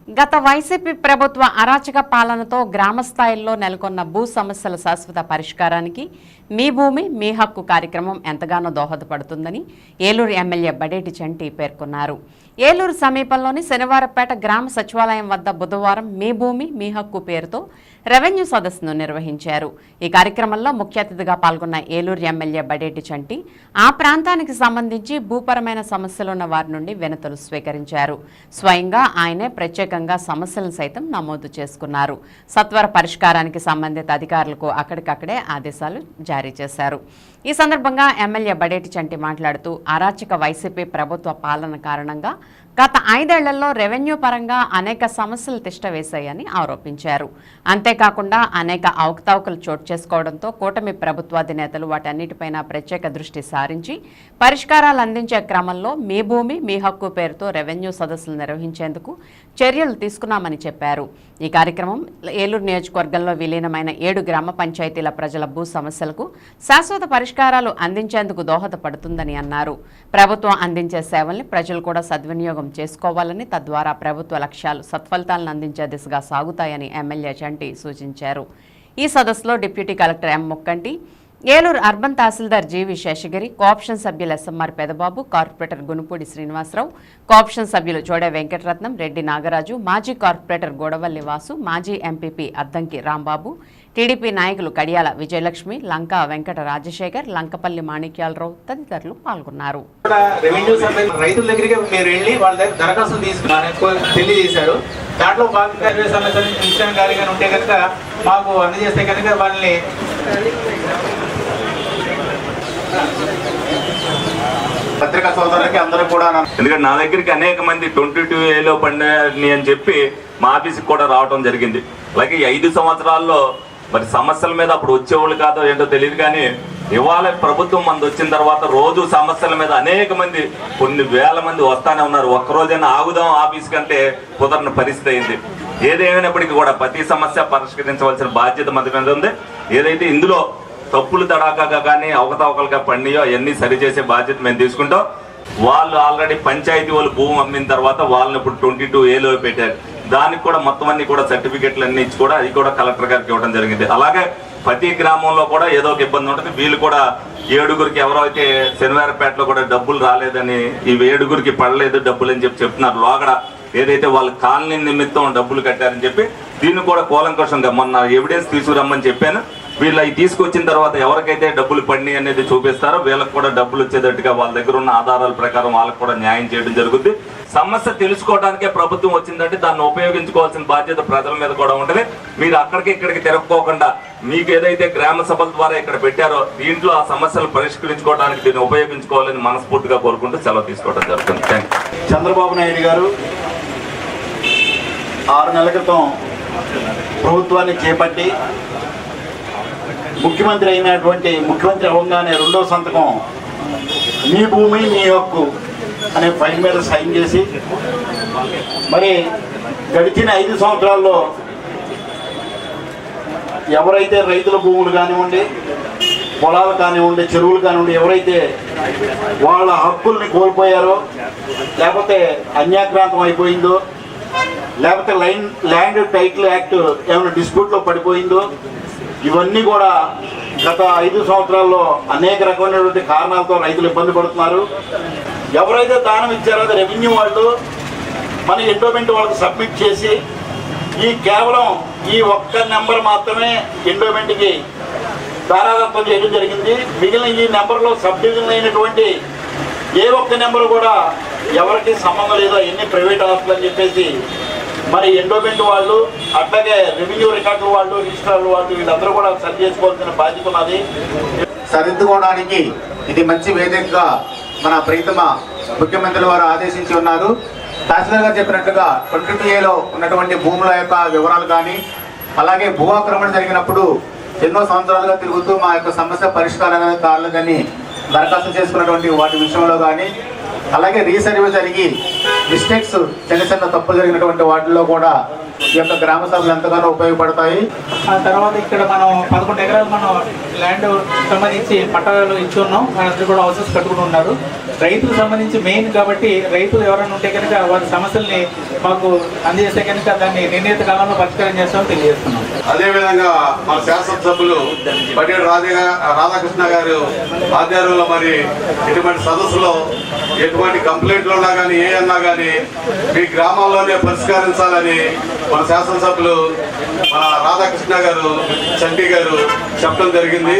గత వైసీపీ ప్రభుత్వ అరాచక పాలనతో గ్రామ స్థాయిల్లో నెలకొన్న భూ సమస్యల శాశ్వత పరిష్కారానికి మీ భూమి మీ హక్కు కార్యక్రమం ఎంతగానో దోహదపడుతుందని ఏలూరు ఎమ్మెల్యే బడేటి చంటి పేర్కొన్నారు. ఏలూరు సమీపంలోని శనివారపేట గ్రామ సచివాలయం వద్ద బుధవారం మీ భూమి మీ హక్కు పేరుతో రెవెన్యూ సదస్సును నిర్వహించారు. ఈ కార్యక్రమంలో ముఖ్య అతిథిగా పాల్గొన్న ఏలూరు ఎమ్మెల్యే బడేటి చంటి ఆ ప్రాంతానికి సంబంధించి భూపరమైన సమస్యలున్న వారి నుండి వినతులు స్వీకరించారు. స్వయంగా ఆయనే ప్రత్యేకంగా సమస్యలను సైతం నమోదు చేసుకున్నారు. సత్వర పరిష్కారానికి సంబంధిత అధికారులకు అక్కడికక్కడే ఆదేశాలు జారీ చేశారు. ఈ సందర్భంగా ఎమ్మెల్యే బడేటి చంటి మాట్లాడుతూ అరాచక వైసీపీ ప్రభుత్వ పాలన కారణంగా గత 5 ఏళ్లలో రెవెన్యూ పరంగా అనేక సమస్యలు తిష్టవేశాయని ఆరోపించారు. అంతేకాకుండా అనేక అవకతవకలు చోటు చేసుకోవడంతో కూటమి ప్రభుత్వాధినేతలు వాటన్నిటిపైన ప్రత్యేక దృష్టి సారించి పరిష్కారాలు అందించే క్రమంలో మీ భూమి మీ హక్కు పేరుతో రెవెన్యూ సదస్సులు నిర్వహించేందుకు చర్యలు తీసుకున్నామని చెప్పారు. ఈ కార్యక్రమం ఏలూరు నియోజకవర్గంలో విలీనమైన 7 గ్రామ పంచాయతీల ప్రజల భూ సమస్యలకు శాశ్వత పరిష్కారాలు అందించేందుకు దోహదపడుతుందని అన్నారు. ప్రభుత్వం అందించే సేవల్ని ప్రజలు కూడా సద్వినియోగం చేసుకోవాలని, తద్వారా ప్రభుత్వ లక్ష్యాలు సత్ఫలితాలను అందించే దిశగా సాగుతాయని ఎమ్మెల్యే చంటి సూచించారు. ఈ సదస్సులో deputy collector M Mukkanti, Eluru urban tahsildar G V Seshagiri, cooption సభ్యులు SMR Pedababu, corporator Gunupudi Srinivasarao, cooption సభ్యులు చోడే వెంకటరత్నం, రెడ్డి నాగరాజు, మాజీ కార్పొరేటర్ గోడవల్లి వాసు, మాజీ ఎంపీపీ అద్దంకి రాంబాబు, టీడీపీ నాయకులు కడియాల విజయలక్ష్మి, లంకా వెంకట రాజశేఖర్, లంకపల్లి మాణిక్యాలరావు తదితరులు పాల్గొన్నారు. రైతుల దగ్గరికి మీరు వెళ్ళి వాళ్ళ దగ్గర దరఖాస్తులు తీసుకుని తెలియజేశారు. దాంట్లో భాగంగా సమస్యలు ఉంటే కనుక మాకు అందజేస్తే కనుక వాళ్ళని పత్రికా సోదరులకి అందరూ కూడా, ఎందుకంటే నా దగ్గరికి అనేక మంది 22A పండిని అని చెప్పి మా ఆఫీస్కి కూడా రావడం జరిగింది. అలాగే ఈ 5 సంవత్సరాల్లో మరి సమస్యల మీద అప్పుడు వచ్చేవాళ్ళు కాదో ఏంటో తెలియదు, కానీ ఇవాళ ప్రభుత్వం మంది వచ్చిన తర్వాత రోజు సమస్యల మీద అనేక మంది, కొన్ని వేల మంది వస్తానే ఉన్నారు. ఒక్కరోజైనా ఆగుదాం ఆఫీస్ కంటే కుదరని పరిస్థితి అయింది. ఏదేమైనప్పటికీ కూడా ప్రతి సమస్య పరిష్కరించవలసిన బాధ్యత మన మీద ఉంది. ఏదైతే ఇందులో తప్పులు తడాకాగా కానీ అవకతవకలుగా పండియో అవన్నీ సరిచేసే బాధ్యత మేము తీసుకుంటాం. వాళ్ళు ఆల్రెడీ పంచాయతీ వాళ్ళు భూమి అమ్మిన తర్వాత వాళ్ళని ఇప్పుడు 22A పెట్టారు. దానికి కూడా మొత్తం అన్ని కూడా సర్టిఫికెట్లు అన్ని ఇచ్చి కూడా అది కూడా కలెక్టర్ గారికి ఇవ్వడం జరిగింది. అలాగే ప్రతి గ్రామంలో కూడా ఏదో ఒక ఇబ్బంది ఉంటుంది. వీళ్ళు కూడా 7గురికి ఎవరైతే శనివారపేటలో కూడా డబ్బులు రాలేదని, ఈ 7గురికి పడలేదు డబ్బులు అని చెప్తున్నారు. లోగడ ఏదైతే వాళ్ళ కాలనీ నిమిత్తం డబ్బులు కట్టారని చెప్పి దీన్ని కూడా కూలంకషంగా మొన్న ఎవిడెన్స్ తీసుకురమ్మని చెప్పాను. వీళ్ళు అవి తీసుకొచ్చిన తర్వాత ఎవరికైతే డబ్బులు పడినాయి అనేది చూపిస్తారో వీళ్ళకి కూడా డబ్బులు వచ్చేటట్టుగా వాళ్ళ దగ్గర ఉన్న ఆధారాల ప్రకారం వాళ్ళకి కూడా న్యాయం చేయడం జరుగుతుంది. సమస్య తెలుసుకోవడానికే ప్రభుత్వం వచ్చిందంటే దాన్ని ఉపయోగించుకోవాల్సిన బాధ్యత ప్రజల మీద కూడా ఉంటుంది. మీరు అక్కడికి ఇక్కడికి తిరగకోకుండా మీకు ఏదైతే గ్రామ సభల ద్వారా ఇక్కడ పెట్టారో దీంట్లో ఆ సమస్యలు పరిష్కరించుకోవడానికి దీన్ని ఉపయోగించుకోవాలని మనస్ఫూర్తిగా కోరుకుంటూ సెలవు తీసుకోవడం జరుగుతుంది. చంద్రబాబు నాయుడు గారు 6 నెలల క్రితం ప్రభుత్వాన్ని చేపట్టి ముఖ్యమంత్రి అవ్వగానే 2వ సంతకం మీ భూమి మీ హక్కు అనే ఫైల్ మీద సైన్ చేసి, మరి గడిచిన 5 సంవత్సరాల్లో ఎవరైతే రైతుల భూములు కానివ్వండి, పొలాలు కానివ్వండి, చెరువులు కానివ్వండి, ఎవరైతే వాళ్ళ హక్కుల్ని కోల్పోయారో, లేకపోతే అన్యాక్రాంతం అయిపోయిందో, లేకపోతే ల్యాండ్ టైటిల్ యాక్ట్ ఏమైనా డిస్ప్యూట్లో పడిపోయిందో, ఇవన్నీ కూడా గత 5 సంవత్సరాల్లో అనేక రకమైనటువంటి కారణాలతో రైతులు ఇబ్బంది పడుతున్నారు. ఎవరైతే దానం ఇచ్చారో అది రెవెన్యూ వాళ్ళు మన ఎండోమెంట్ వాళ్ళకి సబ్మిట్ చేసి కేవలం ఈ ఒక్క నెంబర్ మాత్రమే ఎండోమెంట్కి దారాదత్తం చేయడం జరిగింది. మిగిలిన ఈ నెంబర్లో సబ్ డివిజన్ అయినటువంటి ఏ ఒక్క నెంబర్ కూడా ఎవరికి సంబంధం లేదు, ఎన్ని ప్రైవేట్ ఆస్తులు అని చెప్పేసి మరి ఎండోమెంట్ వాళ్ళు, అట్లాగే రెవెన్యూ రికార్డుల వాళ్ళు, రిజిస్ట్రార్ల వాళ్ళు వీళ్ళందరూ కూడా సరి చేసుకోవాల్సిన బాధ్యత ఉన్నది. సరిదిద్దుకోవడానికి ఇది మంచి వేదికగా మన ప్రీతమ ముఖ్యమంత్రి వారు ఆదేశించి ఉన్నారు. తహసీల్దార్ గారు చెప్పినట్లుగా 22A ఉన్నటువంటి భూముల యొక్క వివరాలు కానీ, అలాగే భూ ఆక్రమణ జరిగినప్పుడు ఎన్నో సంవత్సరాలుగా తిరుగుతూ మా యొక్క సమస్య పరిష్కారానికి కారణం కానీ దరఖాస్తు చేసుకున్నటువంటి వాటి విషయంలో కానీ, అలాగే రీసర్వే జరిగి మిస్టేక్స్ చిన్న తప్పులు జరిగినటువంటి వాటిల్లో కూడా ఈ యొక్క గ్రామ సభలు ఎంతగానో ఉపయోగపడతాయి. ఆ తర్వాత ఇక్కడ మనం 11 ఎకరాలు మనం ల్యాండ్ సంబంధించి పట్టాలు ఇచ్చి ఉన్నాం. వాళ్ళందరూ కూడా హౌసెస్ కట్టుకుని ఉన్నారు. రైతులకు సంబంధించి మెయిన్ కాబట్టి రైతులు ఎవరైనా ఉంటే కనుక వారి సమస్యల్ని మాకు అందజేస్తే కనుక దాన్ని నిర్ణీత కాలంలో పరిష్కారం చేస్తామని తెలియజేస్తున్నాం. అదేవిధంగా మన శాసనసభ్యులు పటేల్ రాధాకృష్ణ గారు ఆధ్వర్యంలో మరి ఇటువంటి సదస్సులో ఎటువంటి కంప్లైంట్లు ఉన్నా కానీ ఏ అన్నా కానీ మీ గ్రామాల్లోనే పరిష్కరించాలని మన శాసనసభ్యులు మన రాధాకృష్ణ గారు చంటి గారు చెప్పడం జరిగింది.